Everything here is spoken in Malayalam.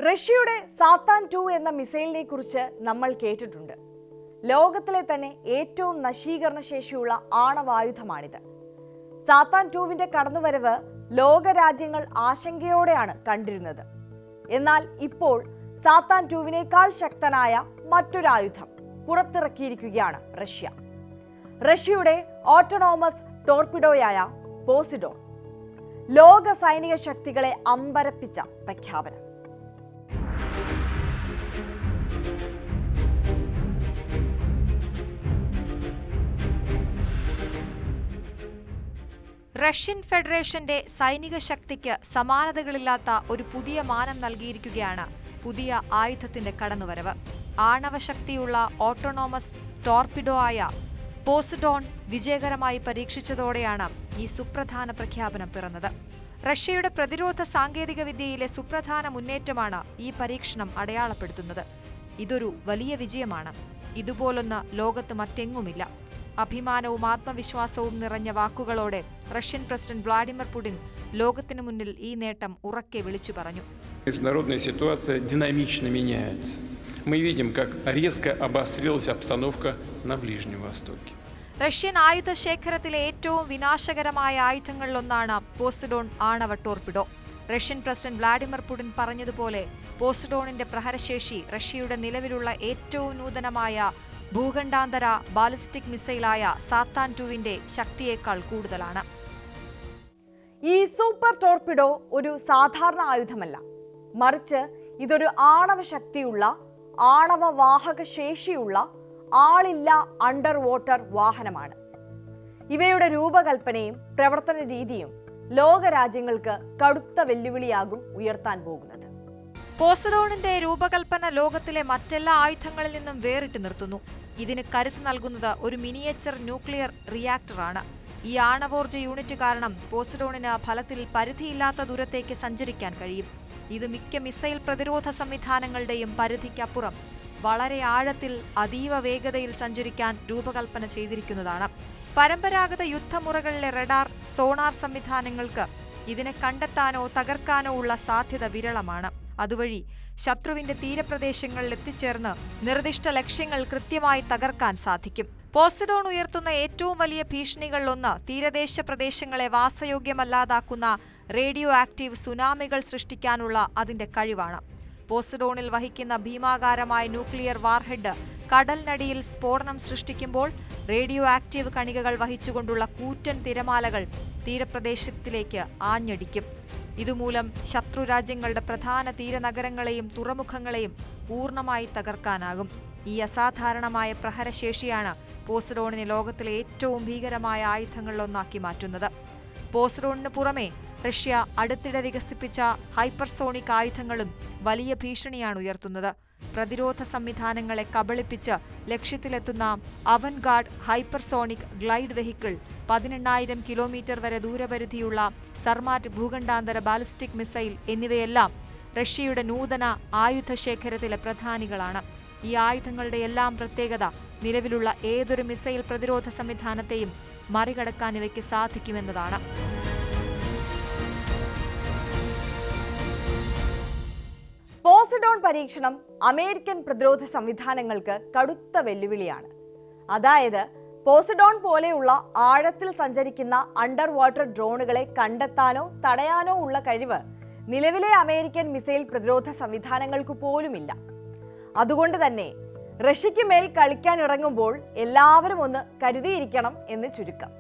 റഷ്യയുടെ സാത്താൻ 2 എന്ന മിസൈലിനെ കുറിച്ച് നമ്മൾ കേട്ടിട്ടുണ്ട്. ലോകത്തിലെ തന്നെ ഏറ്റവും നശീകരണ ശേഷിയുള്ള ആണവായുധമാണിത്. സാത്താൻ 2വിന്റെ കടന്നുവരവ് ലോകരാജ്യങ്ങൾ ആശങ്കയോടെയാണ് കണ്ടിരുന്നത്. എന്നാൽ ഇപ്പോൾ സാത്താൻ 2വിനേക്കാൾ ശക്തനായ മറ്റൊരായുധം പുറത്തിറക്കിയിരിക്കുകയാണ് റഷ്യ. റഷ്യയുടെ ഓട്ടോണോമസ് ടോർപിഡോയായ പോസിഡോൺ. ലോക സൈനിക ശക്തികളെ അമ്പരപ്പിച്ച പ്രഖ്യാപനം. റഷ്യൻ ഫെഡറേഷന്റെ സൈനിക ശക്തിക്ക് സമാനതകളില്ലാത്ത ഒരു പുതിയ മാനം നൽകിയിരിക്കുകയാണ് പുതിയ ആയുധത്തിന്റെ കടന്നുവരവ്. ആണവശക്തിയുള്ള ഓട്ടോണോമസ് ടോർപിഡോ ആയ പോസിഡോൺ വിജയകരമായി പരീക്ഷിച്ചതോടെയാണ് ഈ സുപ്രധാന പ്രഖ്യാപനം പിറന്നത്. റഷ്യയുടെ പ്രതിരോധ സാങ്കേതിക വിദ്യയിലെ സുപ്രധാന മുന്നേറ്റമാണ് ഈ പരീക്ഷണം അടയാളപ്പെടുത്തുന്നത്. ഇതൊരു വലിയ വിജയമാണ്. ഇതുപോലൊന്ന് ലോകത്ത് മറ്റെങ്ങുമില്ല. അഭിമാനവും ആത്മവിശ്വാസവും നിറഞ്ഞ വാക്കുകളോടെ റഷ്യൻ പ്രസിഡന്റ് വ്ളാഡിമിർ പുടിൻ ലോകത്തിനു മുന്നിൽ ഈ നേട്ടം ഉറക്കെ വിളിച്ചു പറഞ്ഞു. Международная ситуация динамично меняется. Мы видим, как резко обострилась обстановка на Ближнем Востоке. റഷ്യൻ ആയുധ ശേഖരത്തിലെ ഏറ്റവും വിനാശകരമായ ആയുധങ്ങളിലൊന്നാണ് പോസിഡോൺ ആണവ torpedo. Russian president Vladimir Putin പറഞ്ഞതുപോലെ പോസിഡോണിന്റെ പ്രഹരശേഷി റഷ്യയുടെ നിലവിലുള്ള ഏറ്റവും നൂതനമായ ഭൂഖണ്ഡാന്തര ബാലിസ്റ്റിക് മിസൈലായ സാത്താൻ 2വിന്റെ ശക്തിയേക്കാൾ കൂടുതലാണ്. ഈ സൂപ്പർ ടോർപിഡോ ഒരു സാധാരണ ആയുധമല്ല, മറിച്ച് ഇതൊരു ആണവ ശക്തിയുള്ള, ആണവ വാഹക ശേഷിയുള്ള, ആളില്ല അണ്ടർ വാട്ടർ വാഹനമാണ്. ഇവയുടെ രൂപകൽപ്പനയും പ്രവർത്തന രീതിയും ലോകരാജ്യങ്ങൾക്ക് കടുത്ത വെല്ലുവിളിയാകും ഉയർത്താൻ പോകുന്നത്. പോസിഡോണിന്റെ രൂപകൽപ്പന ലോകത്തിലെ മറ്റെല്ലാ ആയുധങ്ങളിൽ നിന്നും വേറിട്ട് നിർത്തുന്നു. ഇതിന് കരുത്ത് നൽകുന്നത് ഒരു മിനിയേച്ചർ ന്യൂക്ലിയർ റിയാക്ടറാണ്. ഈ ആണവോർജ്ജ യൂണിറ്റ് കാരണം പോസിഡോണിന് ഫലത്തിൽ പരിധിയില്ലാത്ത ദൂരത്തേക്ക് സഞ്ചരിക്കാൻ കഴിയും. ഇത് മിക്ക മിസൈൽ പ്രതിരോധ സംവിധാനങ്ങളുടെയും പരിധിക്കപ്പുറം വളരെ ആഴത്തിൽ അതീവ വേഗതയിൽ സഞ്ചരിക്കാൻ രൂപകൽപ്പന ചെയ്തിരിക്കുന്നതാണ്. പരമ്പരാഗത യുദ്ധമുറകളിലെ റഡാർ, സോണാർ സംവിധാനങ്ങൾക്ക് ഇതിനെ കണ്ടെത്താനോ തകർക്കാനോ ഉള്ള സാധ്യത വിരളമാണ്. അതുവഴി ശത്രുവിന്റെ തീരപ്രദേശങ്ങളിൽ എത്തിച്ചേർന്ന് നിർദ്ദിഷ്ട ലക്ഷ്യങ്ങൾ കൃത്യമായി തകർക്കാൻ സാധിക്കും. പോസിഡോൺ ഉയർത്തുന്ന ഏറ്റവും വലിയ ഭീഷണികളിലൊന്ന് തീരദേശ പ്രദേശങ്ങളെ വാസയോഗ്യമല്ലാതാക്കുന്ന റേഡിയോ ആക്റ്റീവ് സുനാമികൾ സൃഷ്ടിക്കാനുള്ള അതിന്റെ കഴിവാണ്. പോസിഡോണിൽ വഹിക്കുന്ന ഭീമാകാരമായ ന്യൂക്ലിയർ വാർഹെഡ് കടലിനടിയിൽ സ്ഫോടനം സൃഷ്ടിക്കുമ്പോൾ റേഡിയോ ആക്റ്റീവ് കണികകൾ വഹിച്ചുകൊണ്ടുള്ള കൂറ്റൻ തിരമാലകൾ തീരപ്രദേശത്തിലേക്ക് ആഞ്ഞടിക്കും. ഇതുമൂലം ശത്രുരാജ്യങ്ങളുടെ പ്രധാന തീരനഗരങ്ങളെയും തുറമുഖങ്ങളെയും പൂർണ്ണമായി തകർക്കാനാകും. ഈ അസാധാരണമായ പ്രഹരശേഷിയാണ് പോസിഡോണിനെ ലോകത്തിലെ ഏറ്റവും ഭീകരമായ ആയുധങ്ങളിലൊന്നാക്കി മാറ്റുന്നത്. പോസിഡോണിന് പുറമെ റഷ്യ അടുത്തിടെ വികസിപ്പിച്ച ഹൈപ്പർസോണിക് ആയുധങ്ങളും വലിയ ഭീഷണിയാണ് ഉയർത്തുന്നത്. പ്രതിരോധ സംവിധാനങ്ങളെ കബളിപ്പിച്ച് ലക്ഷ്യത്തിലെത്തുന്ന Avangard hypersonic glide vehicle, 18,000 kilometre വരെ ദൂരപരിധിയുള്ള സർമാറ്റ് ഭൂഖണ്ഡാന്തര ബാലിസ്റ്റിക് മിസൈൽ എന്നിവയെല്ലാം റഷ്യയുടെ നൂതന ആയുധ ശേഖരത്തിലെ പ്രധാനികളാണ്. ഈ ആയുധങ്ങളുടെ എല്ലാം പ്രത്യേകത നിലവിലുള്ള ഏതൊരു മിസൈൽ പ്രതിരോധ സംവിധാനത്തെയും മറികടക്കാൻ ഇവയ്ക്ക് സാധിക്കുമെന്നതാണ്. പോസിഡോൺ പരീക്ഷണം അമേരിക്കൻ പ്രതിരോധ സംവിധാനങ്ങൾക്ക് കടുത്ത വെല്ലുവിളിയാണ്. അതായത് പോസിഡോൺ പോലെയുള്ള ആഴത്തിൽ സഞ്ചരിക്കുന്ന അണ്ടർ വാട്ടർ ഡ്രോണുകളെ കണ്ടെത്താനോ തടയാനോ ഉള്ള കഴിവ് നിലവിലെ അമേരിക്കൻ മിസൈൽ പ്രതിരോധ സംവിധാനങ്ങൾക്ക് പോലുമില്ല. അതുകൊണ്ട് തന്നെ റഷ്യയ്ക്ക് മേൽ കളിക്കാൻ ഇറങ്ങുമ്പോൾ എല്ലാവരും ഒന്ന് കരുതിയിരിക്കണം എന്ന് ചുരുക്കം.